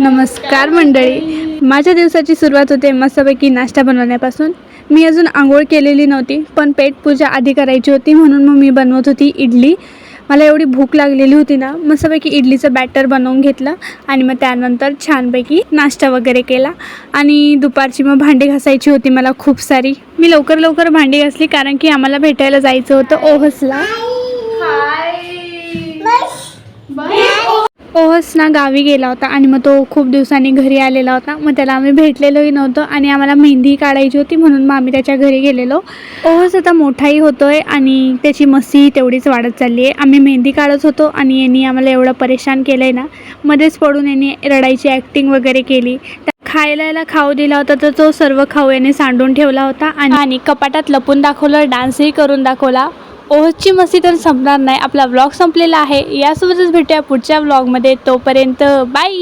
नमस्कार मंडळी, माझ्या दिवसाची सुरुवात होते मस्तपैकी नाश्ता बनवण्यापासून। मी अजून आंघोळ केलेली नव्हती, पण पेटपूजा आधी करायची होती म्हणून मग मी बनवत होती इडली। मला एवढी भूक लागलेली होती ना, मस्तपैकी इडलीचं बॅटर बनवून घेतलं आणि मग त्यानंतर छानपैकी नाश्ता वगैरे केला। आणि दुपारची मग भांडी घासायची होती मला खूप सारी। मी लवकर भांडी घासली कारण की आम्हाला भेटायला जायचं होतं ओहसला। ओहस ना गावी गेला होता आणि मग तो खूप दिवसांनी घरी आलेला होता। मग त्याला आम्ही भेटलेलोही नव्हतो आणि आम्हाला मेहंदी काढायची होती म्हणून मग आम्ही त्याच्या घरी गेलेलो। ओहस आता मोठाही होतोय आणि त्याची मस्ती तेवढीच वाढत चालली आहे। आम्ही मेहंदी काढत होतो आणि यांनी आम्हाला एवढं परेशान केलं आहे ना, मध्येच पडून यांनी रडायची ॲक्टिंग वगैरे केली। खायला याला खाऊ दिला होता तर तो सर्व खाऊ याने सांडून ठेवला होता आणि कपाटात लपून दाखवलं, डान्सही करून दाखवला। ओहसची मस्ती तर संपणार नाही। आपला व्लॉग संपलेला आहे। यासोबतच भेटूया पुढच्या व्लॉगमध्ये। तोपर्यंत बाय।